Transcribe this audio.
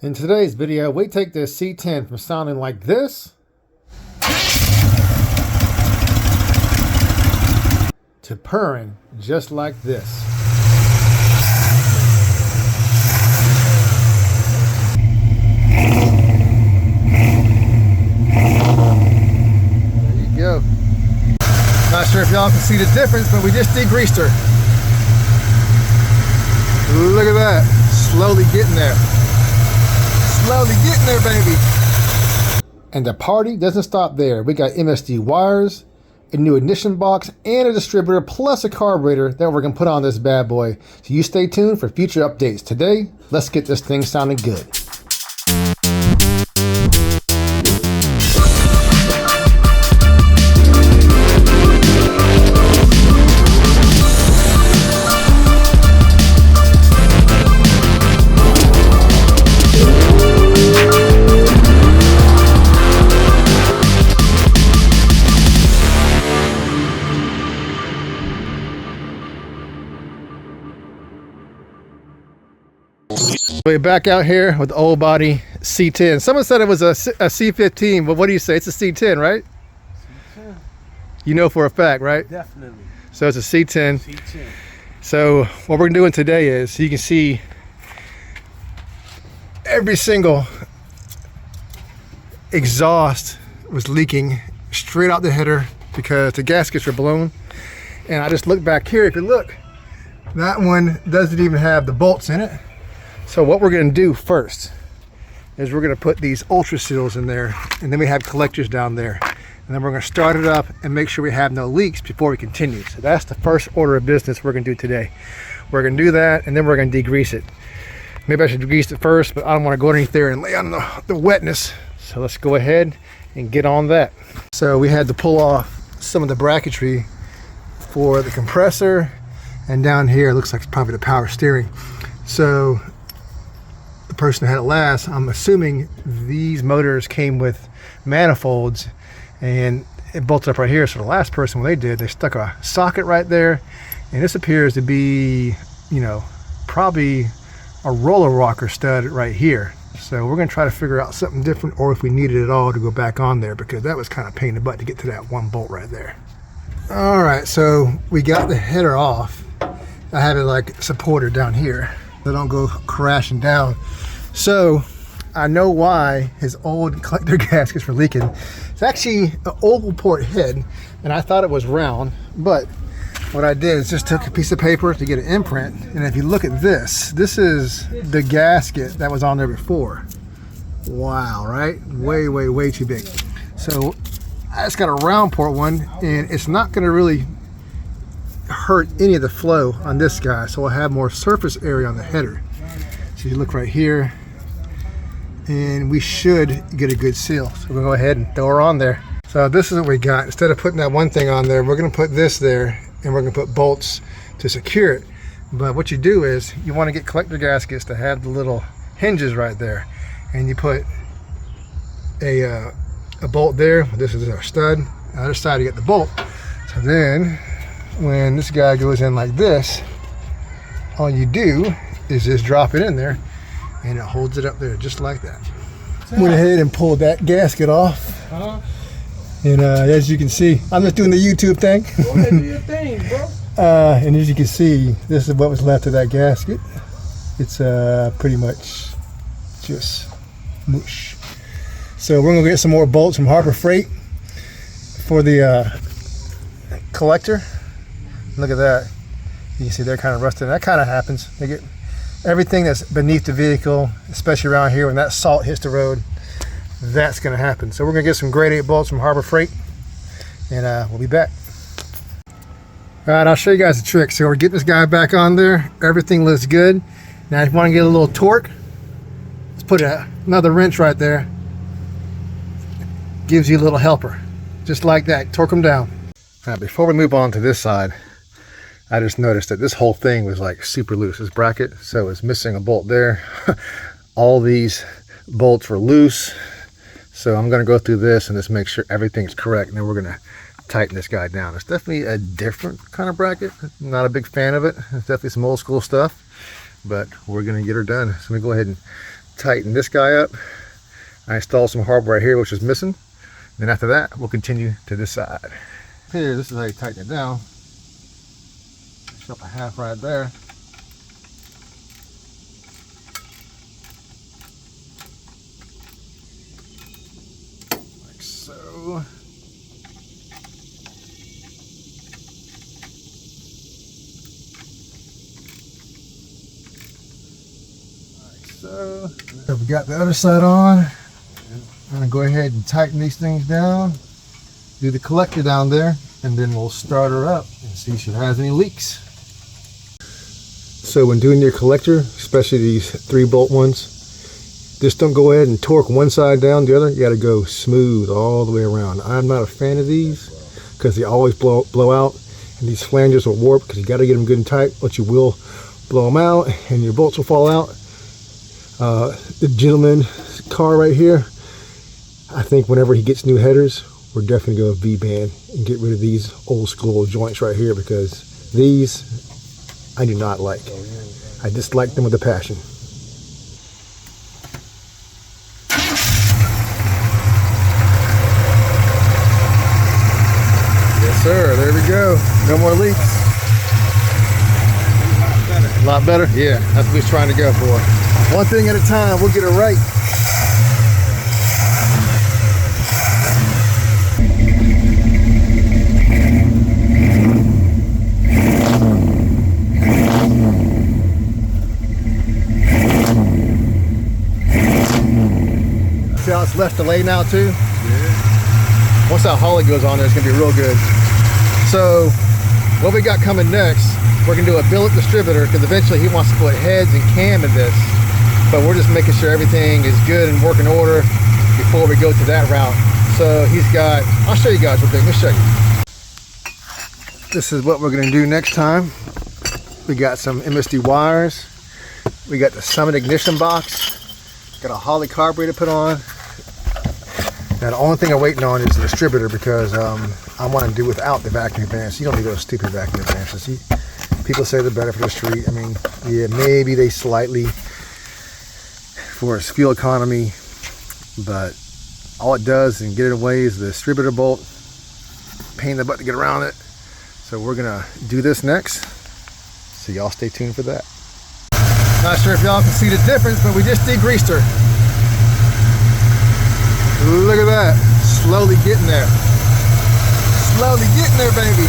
In today's video, we take this C10 from sounding like this to purring just like this. There you go. Not sure if y'all can see the difference, but we just degreased her. Look at that. Slowly getting there. Slowly getting there, baby. And the party doesn't stop there. We got MSD wires, a new ignition box, and a distributor, plus a carburetor that we're gonna put on this bad boy. So you stay tuned for future updates. Today, let's get this thing sounding good. We're back out here with the old body C10. Someone said it was a C15, but what do you say? It's a C10, right? C10. You know for a fact, right? Definitely. So it's a C10. C10. So what we're doing today is, you can see every single exhaust was leaking straight out the header because the gaskets were blown. And I just looked back here. If you look, that one doesn't even have the bolts in it. So what we're going to do first is we're going to put these ultra seals in there, and then we have collectors down there, and then we're going to start it up and make sure we have no leaks before we continue. So that's the first order of business we're going to do today. We're going to do that, and then we're going to degrease it. Maybe I should degrease it first, but I don't want to go underneath there and lay on the wetness. So let's go ahead and get on that. So we had to pull off some of the bracketry for the compressor, and down here it looks like it's probably the power steering. So the person who had it last, I'm assuming these motors came with manifolds and it bolted up right here. So the last person, when they did, they stuck a socket right there, and this appears to be, you know, probably a roller rocker stud right here. So we're going to try to figure out something different, or if we needed it all to go back on there, because that was kind of a pain in the butt to get to that one bolt right there. All right, so we got the header off. I have it like supported down here. They don't go crashing down. So I know why his old collector gaskets were leaking. It's actually an oval port head, and I thought it was round, but what I did is just took a piece of paper to get an imprint, and if you look at this, this is the gasket that was on there before. Wow, right? Way, way, way too big. So I just got a round port one, and it's not gonna really hurt any of the flow on this guy, so we'll have more surface area on the header. So you look right here, and we should get a good seal. So we're gonna go ahead and throw her on there. So this is what we got. Instead of putting that one thing on there, we're gonna put this there, and we're gonna put bolts to secure it. But what you do is, you wanna get collector gaskets to have the little hinges right there, and you put a bolt there. This is our stud. On the other side you get the bolt. So then when this guy goes in like this, all you do is just drop it in there, and it holds it up there just like that. Went ahead and pulled that gasket off. And as you can see, I'm just doing the YouTube thing. Go ahead and do your thing, bro. And as you can see, this is what was left of that gasket. It's pretty much just mush. So we're gonna get some more bolts from Harbor Freight for the collector. Look at that. You can see they're kind of rusted. That kind of happens. They get everything that's beneath the vehicle, especially around here when that salt hits the road, that's going to happen. So we're going to get some grade 8 bolts from Harbor Freight, and we'll be back. All right, I'll show you guys the trick. So we're getting this guy back on there. Everything looks good. Now if you want to get a little torque, let's put another wrench right there. Gives you a little helper. Just like that. Torque them down. All right, before we move on to this side, I just noticed that this whole thing was like super loose, this bracket. So it's missing a bolt there. All these bolts were loose. So I'm gonna go through this and just make sure everything's correct. And then we're gonna tighten this guy down. It's definitely a different kind of bracket. I'm not a big fan of it. It's definitely some old school stuff, but we're gonna get her done. So let me go ahead and tighten this guy up. I installed some hardware here which is missing. Then after that, we'll continue to this side. Here, this is how you tighten it down. Up a half right there. Like so. So we got the other side on. I'm gonna go ahead and tighten these things down, do the collector down there, and then we'll start her up and see if she has any leaks. So when doing your collector, especially these 3-bolt ones, just don't go ahead and torque one side down the other. You gotta go smooth all the way around. I'm not a fan of these because they always blow out, and these flanges will warp because you gotta get them good and tight, but you will blow them out and your bolts will fall out. The gentleman's car right here, I think whenever he gets new headers, we're definitely going to V-band and get rid of these old school joints right here, because these I do not like. I dislike them with a passion. Yes sir, there we go. No more leaks. A lot better? Yeah, that's what he's trying to go for. One thing at a time, we'll get it right. See how it's left to lay now too? Yeah. Once that holly goes on there, it's gonna be real good. So, what we got coming next, we're gonna do a billet distributor, because eventually he wants to put heads and cam in this. But we're just making sure everything is good and working order before we go to that route. So he's got, I'll show you guys real quick, let me show you. This is what we're gonna do next time. We got some MSD wires. We got the Summit ignition box. Got a Holley carburetor put on. Now the only thing I'm waiting on is the distributor, because I want to do without the vacuum advance. You don't need those stupid vacuum advances. People say they're better for the street. I mean, yeah, maybe they slightly for its fuel economy, but all it does and get it away is the distributor bolt. Pain in the butt to get around it. So we're gonna do this next. So y'all stay tuned for that. Not sure if y'all can see the difference, but we just degreased her. Look at that, slowly getting there. Slowly getting there, baby.